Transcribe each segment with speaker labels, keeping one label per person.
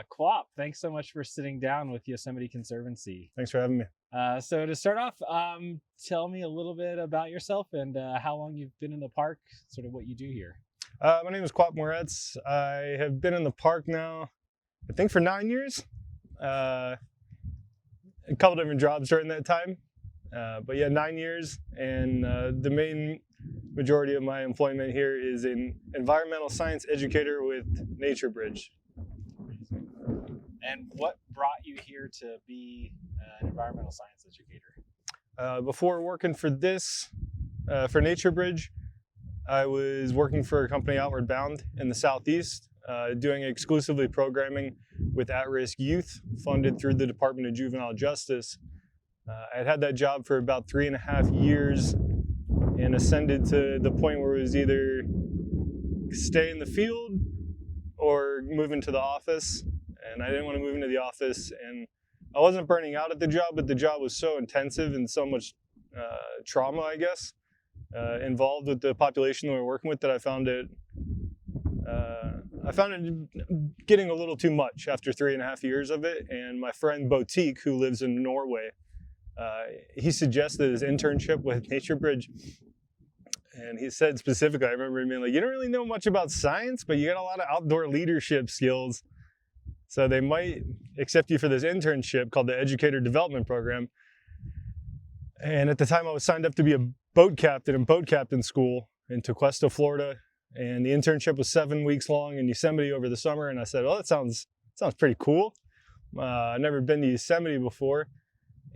Speaker 1: Quap, thanks so much for sitting down with Yosemite Conservancy.
Speaker 2: Thanks for having me.
Speaker 1: So to start off, tell me a little bit about yourself and how long you've been in the park, sort of what you do here.
Speaker 2: My name is Quap Moretz. I have been in the park now, I think for 9 years. A couple different jobs during that time. But yeah, 9 years. And the main majority of my employment here is an environmental science educator with NatureBridge.
Speaker 1: And what brought you here to be an environmental science educator?
Speaker 2: Before working for for NatureBridge, I was working for a company Outward Bound in the Southeast, doing exclusively programming with at-risk youth funded through the Department of Juvenile Justice. I had that job for about 3.5 years and ascended to the point where it was either stay in the field or move into the office. And I didn't want to move into the office, and I wasn't burning out at the job, but the job was so intensive and so much trauma, I guess, involved with the population that we were working with that I found it getting a little too much after 3.5 years of it. And my friend Boutique, who lives in Norway, he suggested his internship with NatureBridge. And he said specifically, I remember him being like, you don't really know much about science, but you got a lot of outdoor leadership skills. So they might accept you for this internship called the Educator Development Program. And at the time I was signed up to be a boat captain in boat captain school in Tequesta, Florida. And the internship was 7 weeks long in Yosemite over the summer. And I said, well, that sounds pretty cool. I've never been to Yosemite before.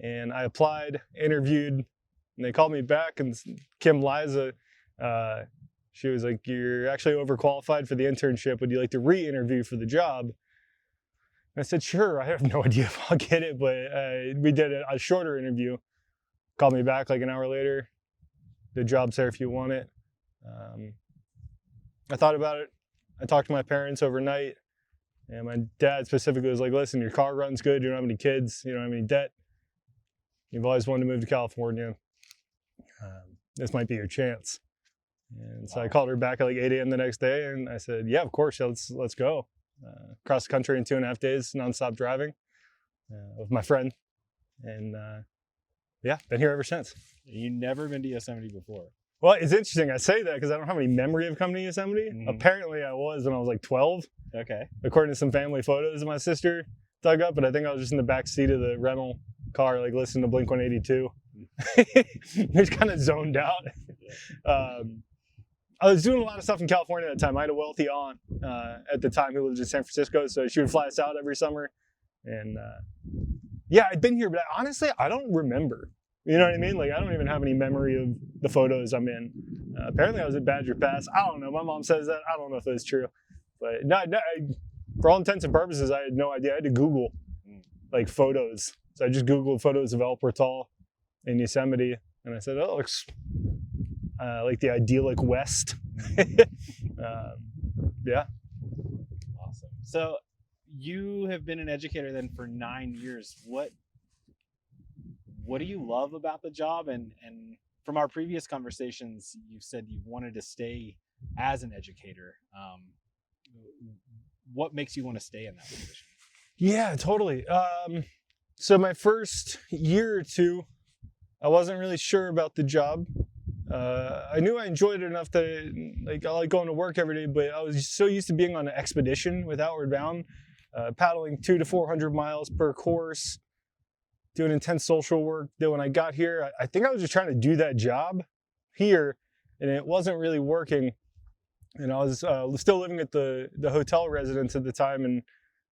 Speaker 2: And I applied, interviewed, and they called me back. And Kim Liza, she was like, you're actually overqualified for the internship. Would you like to re-interview for the job? I said, sure, I have no idea if I'll get it, but we did a shorter interview. Called me back like an hour later. The job's there if you want it. I thought about it. I talked to my parents overnight, and my dad specifically was like, listen, your car runs good, you don't have any kids, you don't have any debt. You've always wanted to move to California. This might be your chance. And so I called her back at like 8 a.m. the next day, and I said, yeah, of course, let's go. Across the country in 2.5 days, nonstop driving with my friend. And yeah, been here ever since.
Speaker 1: You've never been to Yosemite before?
Speaker 2: Well, it's interesting I say that because I don't have any memory of coming to Yosemite. Mm-hmm. Apparently I was when I was like 12. Okay. According to some family photos that my sister dug up, but I think I was just in the back seat of the rental car, like listening to Blink-182. Just kind of zoned out. I was doing a lot of stuff in California at the time. I had a wealthy aunt at the time who lived in San Francisco, so she would fly us out every summer. And yeah, I'd been here, but honestly, I don't remember. You know what I mean? Like, I don't even have any memory of the photos I'm in. Apparently, I was at Badger Pass. I don't know. My mom says that. I don't know if that's true. But no, for all intents and purposes, I had no idea. I had to Google like photos. So I just Googled photos of El Portal in Yosemite, and I said, oh, it looks like the idyllic West. Yeah.
Speaker 1: Awesome. So you have been an educator then for 9 years. What do you love about the job? And from our previous conversations, you said you wanted to stay as an educator. What makes you want to stay in that position?
Speaker 2: Yeah, totally. So my first year or two, I wasn't really sure about the job. I knew I enjoyed it enough that I like going to work every day, but I was so used to being on an expedition with Outward Bound, paddling 200 to 400 miles per course, doing intense social work, that when I got here, I think I was just trying to do that job here, and it wasn't really working. And I was still living at the hotel residence at the time, and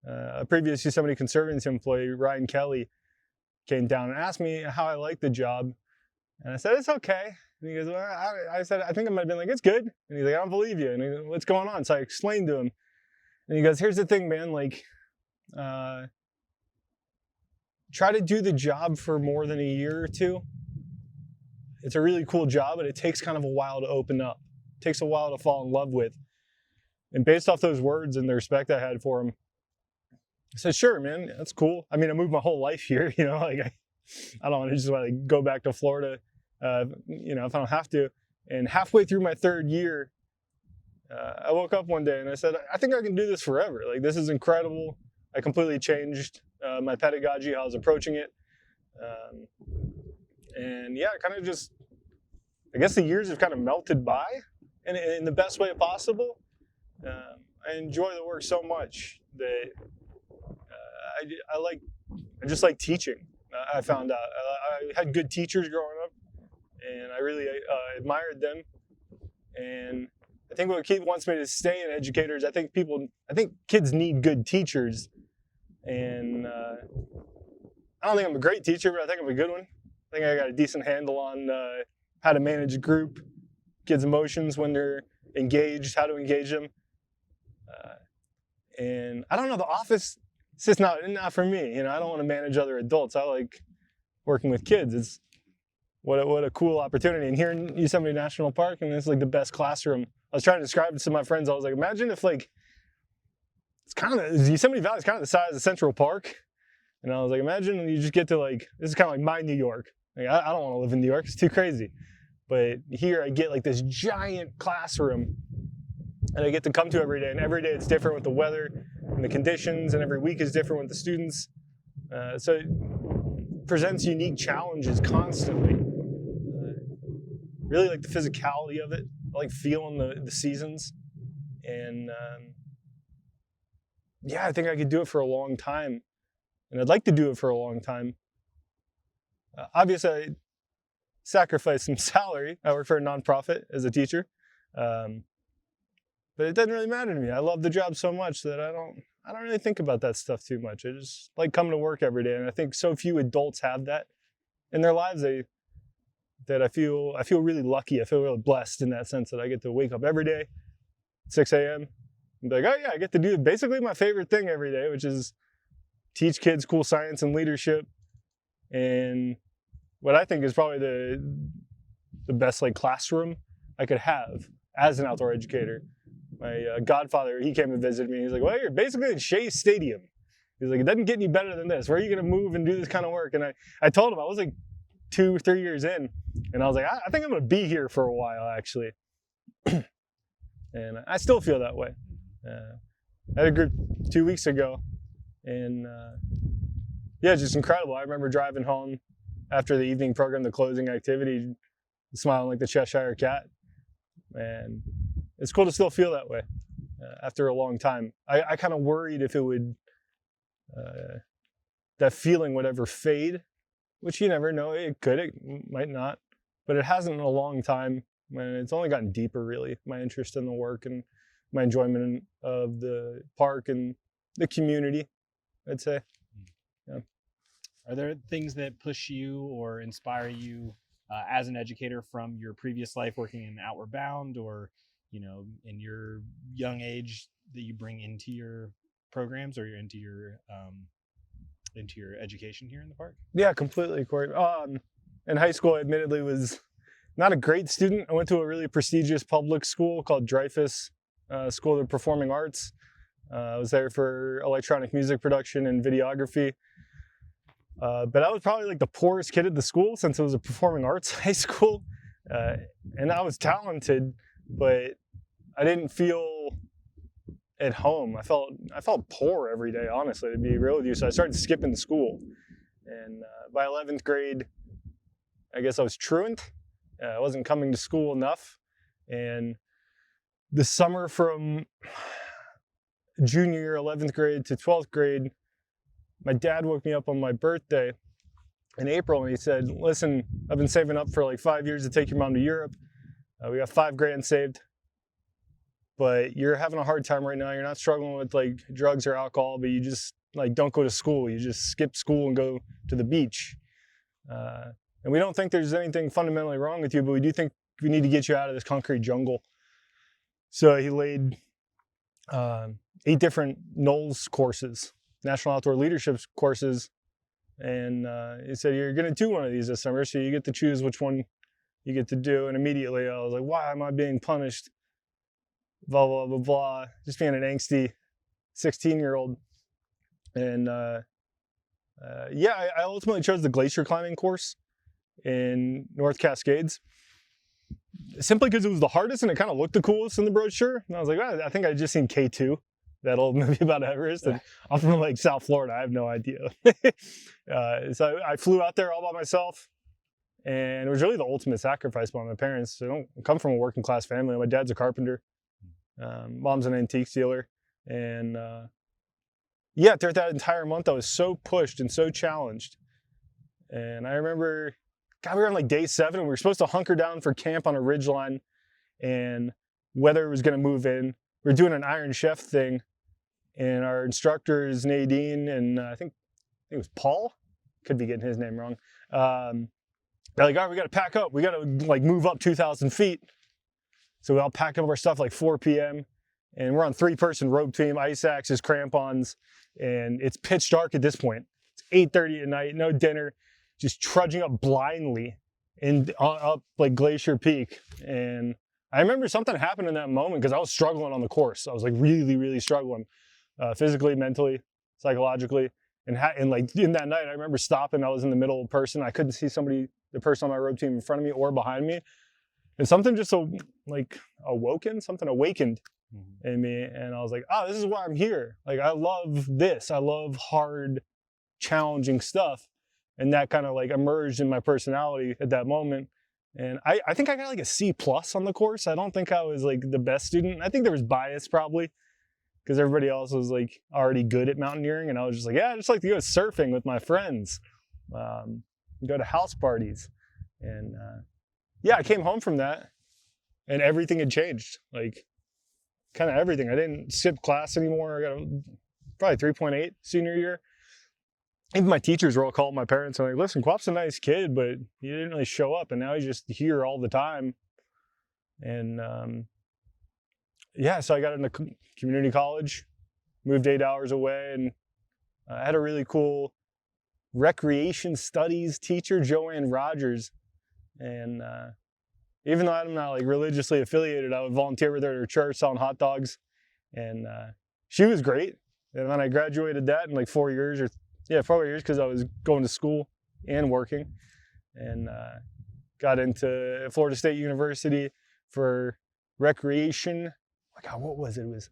Speaker 2: a previous Yosemite Conservancy employee, Ryan Kelly, came down and asked me how I liked the job. And I said, it's okay. And he goes, well, I said, I think I might have been like, it's good. And he's like, I don't believe you. And he goes, what's going on? So I explained to him. And he goes, here's the thing, man. Like, try to do the job for more than a year or two. It's a really cool job, but it takes kind of a while to open up. It takes a while to fall in love with. And based off those words and the respect I had for him, I said, sure, man, that's cool. I mean, I moved my whole life here, you know, like I don't want to just like go back to Florida, you know, if I don't have to. And halfway through my third year, I woke up one day and I said, I think I can do this forever. Like, this is incredible. I completely changed my pedagogy, how I was approaching it. And yeah, kind of just, I guess the years have kind of melted by in the best way possible. I enjoy the work so much that I just like teaching. I found out I had good teachers growing up, and I really admired them. And I think what wants me to stay an educator is I think kids need good teachers. And I don't think I'm a great teacher, but I think I'm a good one. I think I got a decent handle on how to manage a group, kids' emotions when they're engaged, how to engage them. And I don't know, the office, it's just not for me. I don't want to manage other adults. I like working with kids. It's what a cool opportunity. And here in Yosemite National Park, and it's like the best classroom. I was trying to describe it to my friends. I was like, imagine if Yosemite Valley is kind of the size of Central Park. And I was like, imagine you just get to this is kind of like my New York. I don't want to live in New York. It's too crazy. But here I get this giant classroom and I get to come to every day. And every day it's different with the weather and the conditions, and every week is different with the students. So it presents unique challenges constantly. Really like the physicality of it. I like feeling the seasons. And yeah, I think I could do it for a long time. And I'd like to do it for a long time. Obviously, I sacrifice some salary. I work for a nonprofit as a teacher. But it doesn't really matter to me. I love the job so much that I don't really think about that stuff too much. I just like coming to work every day. And I think so few adults have that in their lives. That I feel really lucky. I feel really blessed in that sense that I get to wake up every day, 6 a.m. and be like, oh yeah, I get to do basically my favorite thing every day, which is teach kids cool science and leadership. And what I think is probably the best classroom I could have as an outdoor educator. My godfather, he came and visited me. He's like, well, you're basically in Shea Stadium. He's like, it doesn't get any better than this. Where are you going to move and do this kind of work? And I told him, I was 2 or 3 years in, and I was like, I think I'm going to be here for a while, actually. And I still feel that way. I had a group 2 weeks ago, and yeah, just incredible. I remember driving home after the evening program, the closing activity, smiling like the Cheshire Cat. And it's cool to still feel that way after a long time. I kind of worried if it would, that feeling would ever fade, which you never know. It could, it might not, but it hasn't in a long time. And it's only gotten deeper, really, my interest in the work and my enjoyment of the park and the community, I'd say. Yeah.
Speaker 1: Are there things that push you or inspire you as an educator from your previous life working in Outward Bound, or in your young age, that you bring into your programs or into your education here in the park?
Speaker 2: Yeah, completely, Cory. In high school, I admittedly was not a great student. I went to a really prestigious public school called Dreyfus School of the Performing Arts. I was there for electronic music production and videography. But I was probably the poorest kid at the school, since it was a performing arts high school. And I was talented, but I didn't feel at home. I felt poor every day, honestly, to be real with you. So I started skipping school. And by 11th grade, I guess I was truant. I wasn't coming to school enough. And the summer from junior year, 11th grade to 12th grade, my dad woke me up on my birthday in April, and he said, listen, I've been saving up for 5 years to take your mom to Europe. We got $5,000 saved, but you're having a hard time right now. You're not struggling with drugs or alcohol, but you just don't go to school. You just skip school and go to the beach. And we don't think there's anything fundamentally wrong with you, but we do think we need to get you out of this concrete jungle. So he laid 8 different NOLS courses, National Outdoor Leadership courses. And he said, you're going to do one of these this summer, so you get to choose which one you get to do. And immediately I was like, why am I being punished? Blah, blah, blah, blah. Just being an angsty 16-year-old. And yeah, I ultimately chose the glacier climbing course in North Cascades, simply because it was the hardest and it kind of looked the coolest in the brochure. And I was like, I think I'd just seen K2 that'll maybe about Everest. And I'm from like South Florida. I have no idea. So I flew out there all by myself, and it was really the ultimate sacrifice by my parents. So I don't come from a working class family. My dad's a carpenter. Mom's an antique dealer. And yeah, throughout that entire month, I was so pushed and so challenged. And I remember, God, we were on like day 7, and we were supposed to hunker down for camp on a ridgeline, and weather was going to move in. We were doing an Iron Chef thing, and our instructors, Nadine, and I think it was Paul, could be getting his name wrong. They're like, all right, we got to pack up. We got to like move up 2,000 feet. So we all packed up our stuff like 4 p.m. And we're on 3-person rope team, ice axes, crampons, and it's pitch dark at this point. It's 8:30 at night, no dinner, just trudging up blindly and up like Glacier Peak. And I remember something happened in that moment because I was struggling on the course. I was like really, really struggling, physically, mentally, psychologically. And like in that night, I remember stopping. I was in the middle of a person. I couldn't see the person on my rope team in front of me or behind me. And something just something awakened in me. And I was like, oh, this is why I'm here. Like, I love this. I love hard, challenging stuff. And that kind of like emerged in my personality at that moment. And I think I got like a C+ on the course. I don't think I was like the best student. I think there was bias probably because everybody else was like already good at mountaineering. And I was just like, yeah, I just like to go surfing with my friends, go to house parties. And yeah, I came home from that and everything had changed. Like kind of everything. I didn't skip class anymore. I got probably 3.8 senior year. Even my teachers were all calling my parents and like, listen, Quap's a nice kid, but he didn't really show up. And now he's just here all the time. And yeah, so I got into community college, moved 8 hours away, and I had a really cool recreation studies teacher, Joanne Rogers. And even though I'm not like religiously affiliated, I would volunteer with her at her church selling hot dogs. And she was great. And then I graduated that in like 4 years 4 years because I was going to school and working, and got into Florida State University for recreation. God, what was it? It was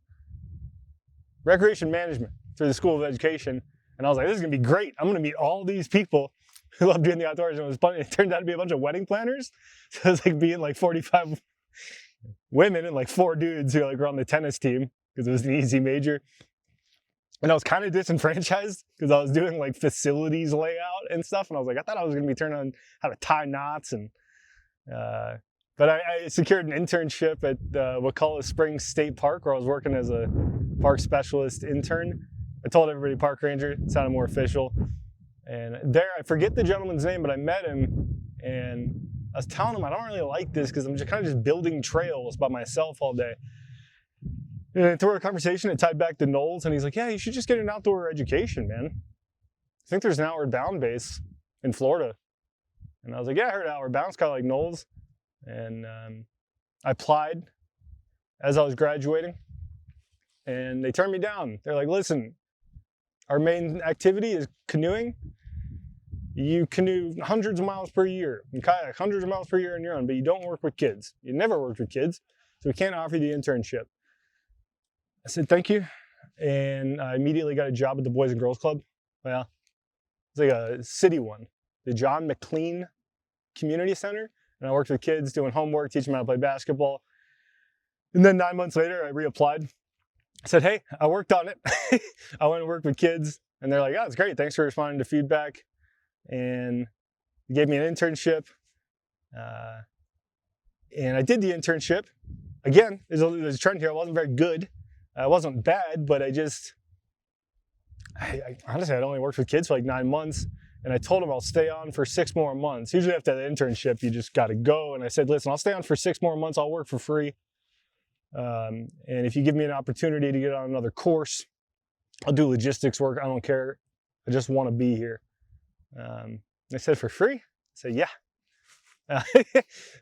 Speaker 2: recreation management through the School of Education. And I was like, this is going to be great. I'm going to meet all these people who love doing the outdoors. And it was funny. It turned out to be a bunch of wedding planners. So it was like being like 45 women and like 4 dudes who like were on the tennis team because it was an easy major. And I was kind of disenfranchised because I was doing like facilities layout and stuff. And I was like, I thought I was going to be turning on how to tie knots. And but I secured an internship at Wakulla Springs State Park, where I was working as a park specialist intern. I told everybody park ranger. It sounded more official. And there, I forget the gentleman's name, but I met him. And I was telling him I don't really like this because I'm just kind of just building trails by myself all day. And through our conversation, it tied back to Knowles, and he's like, yeah, you should just get an outdoor education, man. I think there's an Outward Bound base in Florida. And I was like, yeah, I heard Outward Bound's kind of like Knowles. And I applied as I was graduating, and they turned me down. They're like, listen, our main activity is canoeing. You canoe hundreds of miles per year and kayak hundreds of miles per year on your own, but you don't work with kids. You never worked with kids, so we can't offer you the internship. I said, thank you. And I immediately got a job at the Boys and Girls Club. Well, it's like a city one, the John McLean Community Center. And I worked with kids doing homework, teaching them how to play basketball. And then 9 months later, I reapplied. I said, hey, I worked on it. I went and worked with kids. And they're like, oh, it's great. Thanks for responding to feedback. And they gave me an internship. And I did the internship. Again, there's a trend here. I wasn't very good. I wasn't bad, but I honestly, I'd only worked with kids for like 9 months. And I told them I'll stay on for 6 more months. Usually after the internship, you just got to go. And I said, listen, I'll stay on for 6 more months. I'll work for free. And if you give me an opportunity to get on another course, I'll do logistics work. I don't care. I just want to be here. They said, for free? I said, yeah.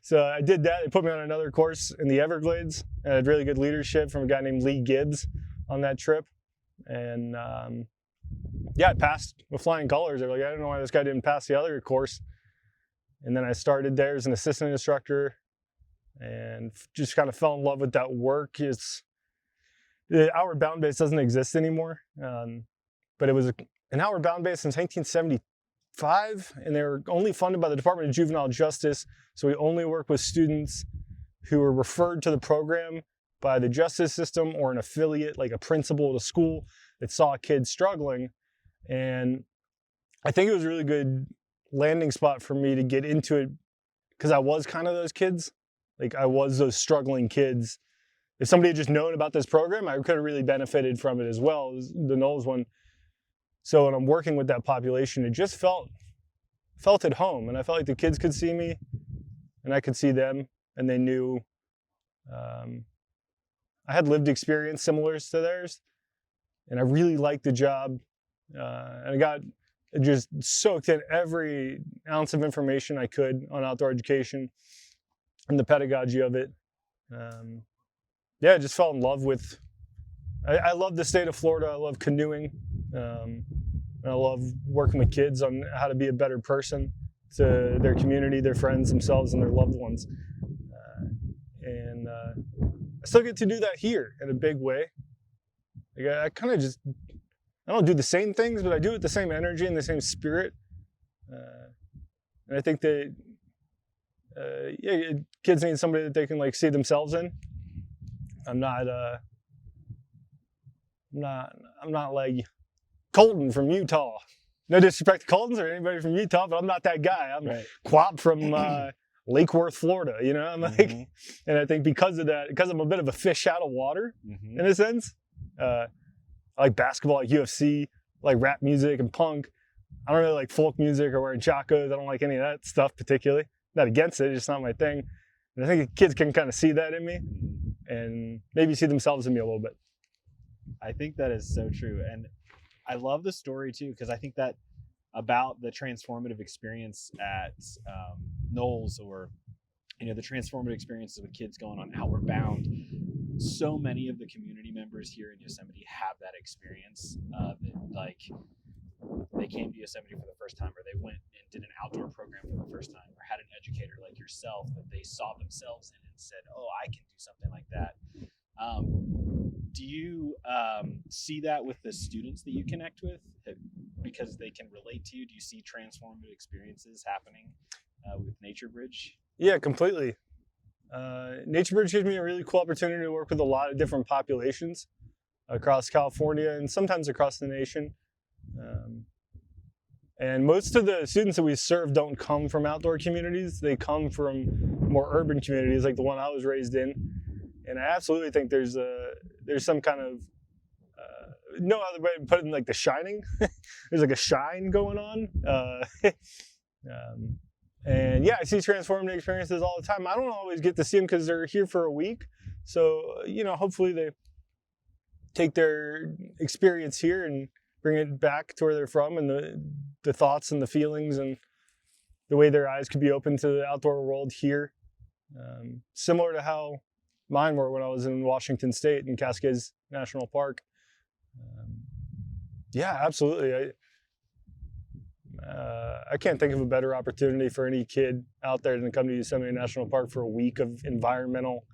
Speaker 2: So I did that. They put me on another course in the Everglades. I had really good leadership from a guy named Lee Gibbs on that trip. And yeah, I passed with flying colors. They're like, I don't know why this guy didn't pass the other course. And then I started there as an assistant instructor and just kind of fell in love with that work. the outward bound base doesn't exist anymore, but it was an outward bound base since 1975, and they were only funded by the Department of Juvenile Justice. So we only work with students who were referred to the program by the justice system or an affiliate, like a principal at a school that saw kids struggling. And I think it was a really good landing spot for me to get into it, because I was kind of those kids. Like, I was those struggling kids. If somebody had just known about this program, I could have really benefited from it as well, as the NOLS one. So when I'm working with that population, it just felt at home, and I felt like the kids could see me and I could see them, and they knew I had lived experience similar to theirs, and I really liked the job. And I got just soaked in every ounce of information I could on outdoor education and the pedagogy of it. Yeah, I just fell in love with, I love the state of Florida. I love canoeing. And I love working with kids on how to be a better person to their community, their friends, themselves, and their loved ones. And I still get to do that here in a big way. Like, I kind of just, I don't do the same things, but I do it with the same energy and the same spirit. And I think that yeah, kids need somebody that they can like see themselves in. I'm not like Colton from Utah. No disrespect to Coltons or anybody from Utah, but I'm not that guy. I'm
Speaker 1: Right.
Speaker 2: Quap from Lake Worth, Florida. You know, I'm like, and I think because of that, because I'm a bit of a fish out of water in a sense. I like basketball, like UFC, like rap music and punk. I don't really like folk music or wearing chacos. I don't like any of that stuff particularly. Not against it, it's just not my thing. And I think kids can kind of see that in me and maybe see themselves in me a little bit.
Speaker 1: I think that is so true. And I love the story too, because I think that about the transformative experience at NOLS, or, you know, the transformative experiences with kids going on Outward Bound. So many of the community members here in Yosemite have that experience. That, like, they came to Yosemite for the first time, or they went and did an outdoor program for the first time, or had an educator like yourself that they saw themselves in and said, oh, I can do something like that. Do you see that with the students that you connect with, because they can relate to you? Do you see transformative experiences happening with NatureBridge?
Speaker 2: Yeah, completely. NatureBridge gives me a really cool opportunity to work with a lot of different populations across California and sometimes across the nation. And most of the students that we serve don't come from outdoor communities. They come from more urban communities like the one I was raised in. And I absolutely think there's some kind of, no other way to put it than like The Shining. There's like a shine going on. And yeah, I see transformative experiences all the time. I don't always get to see them because they're here for a week. So, you know, hopefully they take their experience here and bring it back to where they're from, and the thoughts and the feelings and the way their eyes could be open to the outdoor world here. Similar to how mine were when I was in Washington State in Cascades National Park. Yeah, absolutely. I can't think of a better opportunity for any kid out there than to come to Yosemite National Park for a week of environmental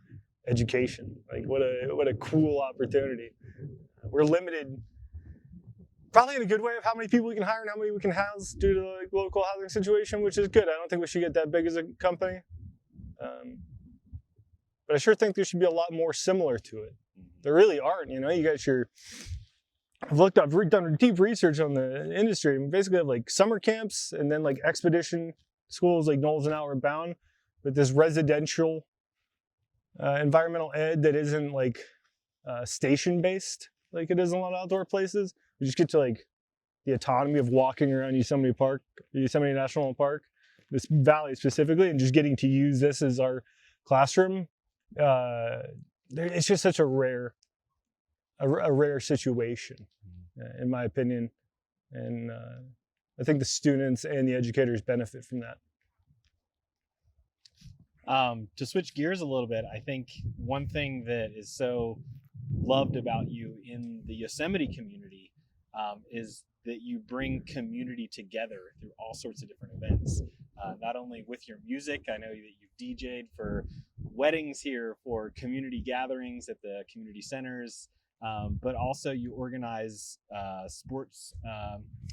Speaker 2: education. Like, what a cool opportunity. We're limited, probably in a good way, of how many people we can hire and how many we can house due to the local housing situation, which is good. I don't think we should get that big as a company. But I sure think there should be a lot more similar to it. There really aren't. You know, you got I've done deep research on the industry, and basically have like summer camps and then like expedition schools like NOLS and Outward Bound, with this residential environmental ed that isn't like station based like it is in a lot of outdoor places. You just get to like the autonomy of walking around Yosemite National Park, this valley specifically, and just getting to use this as our classroom. It's just such a rare situation, in my opinion, and I think the students and the educators benefit from that.
Speaker 1: To switch gears a little bit, I think one thing that is so loved about you in the Yosemite community is that you bring community together through all sorts of different events. Not only with your music, I know that you've DJ'd for weddings here, for community gatherings at the community centers, but also you organize sports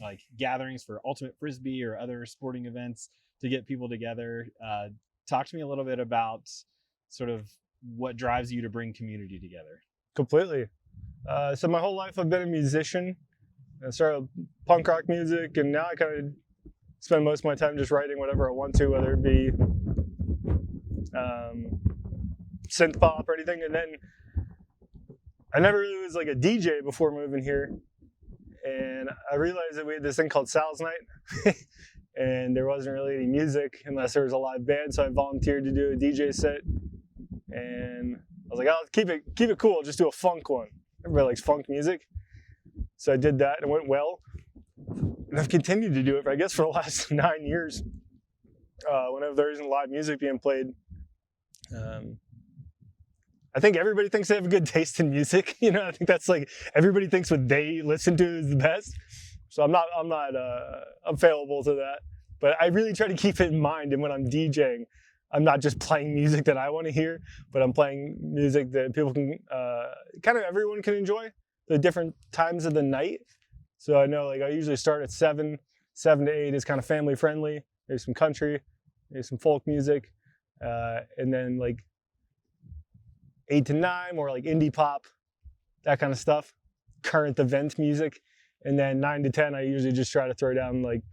Speaker 1: like gatherings for ultimate frisbee or other sporting events to get people together. Talk to me a little bit about sort of what drives you to bring community together.
Speaker 2: Completely. So my whole life I've been a musician. I started punk rock music, and now I kind of spend most of my time just writing whatever I want to, whether it be synth pop or anything. And then I never really was like a DJ before moving here, and I realized that we had this thing called Sal's Night, and there wasn't really any music unless there was a live band. So I volunteered to do a DJ set, and I was like, "I'll keep it cool. I'll just do a funk one." Everybody likes funk music, so I did that, and it went well. And I've continued to do it, I guess, for the last 9 years. Whenever there isn't live music being played, I think everybody thinks they have a good taste in music. You know, I think that's like everybody thinks what they listen to is the best. So I'm not unfailable to that. But I really try to keep it in mind. And when I'm DJing, I'm not just playing music that I want to hear, but I'm playing music that people can, kind of everyone can enjoy. The different times of the night. So I know, like, I usually start at 7 to 8 is kind of family friendly. There's some country, there's some folk music, and then like 8 to 9 more like indie pop, that kind of stuff, current event music. And then 9 to 10, I usually just try to throw down like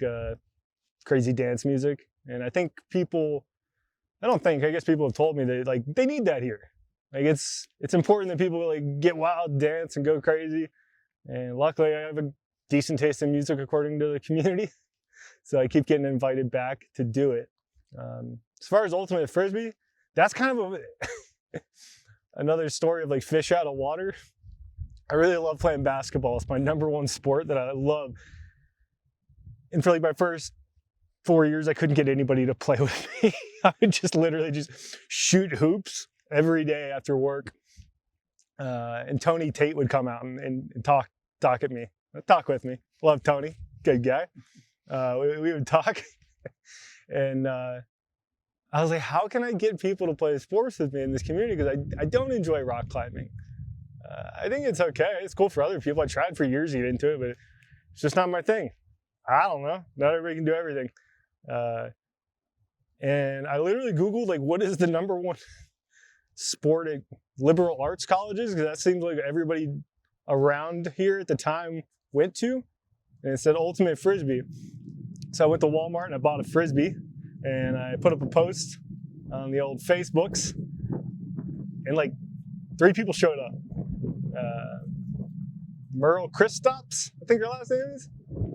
Speaker 2: crazy dance music. And I think I guess people have told me that they need that here. Like it's important that people like get wild, dance, and go crazy. And luckily I have a decent taste in music according to the community. So I keep getting invited back to do it. As far as ultimate frisbee, that's kind of another story of like fish out of water. I really love playing basketball. It's my number one sport that I love. And for like my first 4 years, I couldn't get anybody to play with me. I would just literally just shoot hoops every day after work. And Tony Tate would come out and talk with me. Love Tony, good guy. We would talk. And I was like, how can I get people to play sports with me in this community? Because I don't enjoy rock climbing. I think it's okay. It's cool for other people. I tried for years to get into it, but it's just not my thing. I don't know. Not everybody can do everything. And I literally Googled, like, what is the number one sport at liberal arts colleges? Because that seemed like everybody around here at the time went to. And it said ultimate frisbee. So I went to Walmart and I bought a frisbee. And I put up a post on the old Facebooks. And like 3 people showed up. Merle Kristaps, I think her last name is.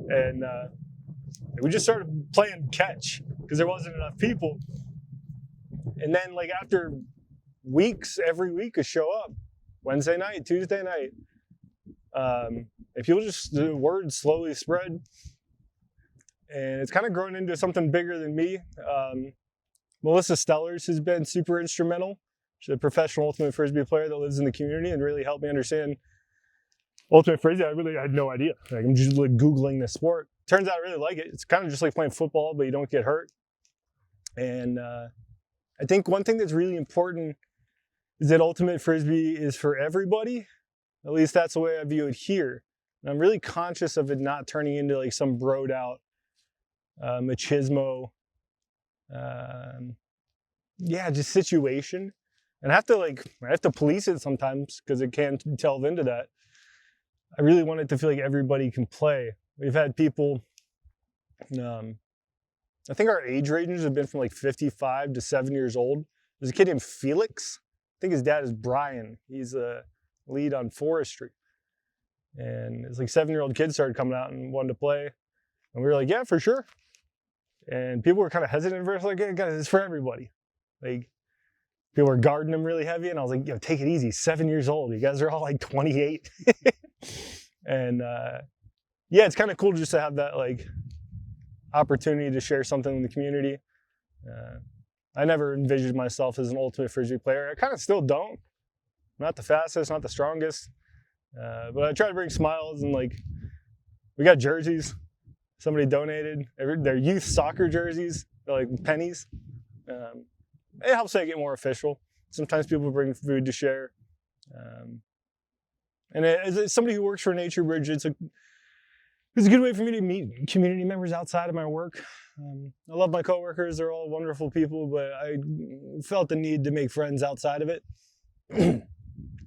Speaker 2: And we just started playing catch because there wasn't enough people. And then like after weeks, every week would show up. Wednesday night, Tuesday night. And people the word slowly spread. And it's kind of grown into something bigger than me. Melissa Stellers has been super instrumental. She's a professional ultimate frisbee player that lives in the community and really helped me understand ultimate frisbee. I had no idea. Like, I'm just like Googling the sport. Turns out I really like it. It's kind of just like playing football, but you don't get hurt. And I think one thing that's really important is that ultimate frisbee is for everybody. At least that's the way I view it here. And I'm really conscious of it not turning into like some broed out machismo, just situation. And I have to police it sometimes because it can delve into that. I really want it to feel like everybody can play. We've had people, I think our age ranges have been from like 55 to 7 years old. There's a kid named Felix. I think his dad is Brian. He's a lead on forestry. And it's like 7-year-old kids started coming out and wanted to play. And we were like, yeah, for sure. And people were kind of hesitant at first, like, yeah, guys, it's for everybody. Like, people were guarding him really heavy. And I was like, take it easy. 7 years old. You guys are all like 28. And it's kind of cool just to have that like opportunity to share something in the community. I never envisioned myself as an ultimate frisbee player. I kind of still don't. I'm not the fastest, not the strongest. But I try to bring smiles, and like, we got jerseys. Somebody donated. They're youth soccer jerseys. They're like pennies. It helps make it more official. Sometimes people bring food to share. And as somebody who works for NatureBridge, it's a good way for me to meet community members outside of my work. I love my coworkers; they're all wonderful people, but I felt the need to make friends outside of it.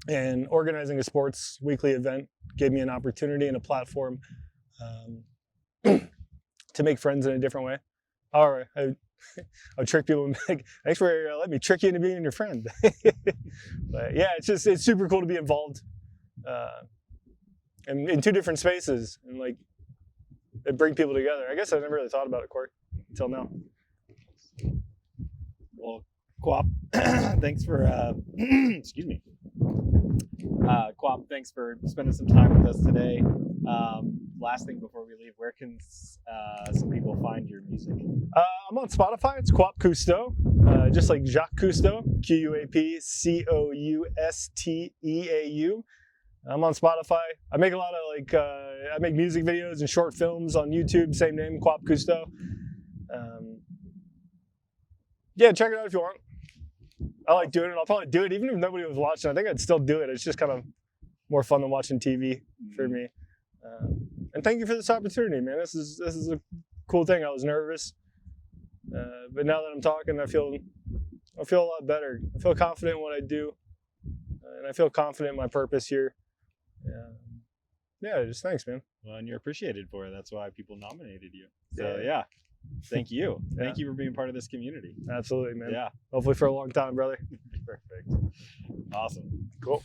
Speaker 2: And organizing a sports weekly event gave me an opportunity and a platform to make friends in a different way. All right, I'll trick people and be like, thanks for letting me trick you into being your friend. But yeah, it's super cool to be involved in two different spaces and like it bring people together. I guess I never really thought about it, Cory, until now.
Speaker 1: Well, Quap, thanks for excuse me. Quap, thanks for spending some time with us today. Last thing before we leave, where can some people find your music?
Speaker 2: I'm on Spotify. It's Quap Cousteau, just like Jacques Cousteau, QUAPCOUSTEAU. I'm on Spotify. I make a lot of I make music videos and short films on YouTube. Same name, Quap Cousteau. Yeah, check it out if you want. I like doing it. I'll probably do it even if nobody was watching. I think I'd still do it. It's just kind of more fun than watching TV for me. And thank you for this opportunity, man. This is a cool thing. I was nervous, but now that I'm talking, I feel a lot better. I feel confident in what I do, and I feel confident in my purpose here. Yeah, just thanks, man.
Speaker 1: Well, and you're appreciated for it. That's why people nominated you. So yeah. Thank you. Thank you for being part of this community.
Speaker 2: Absolutely, man.
Speaker 1: Yeah.
Speaker 2: Hopefully for a long time, brother.
Speaker 1: Perfect. Awesome.
Speaker 2: Cool.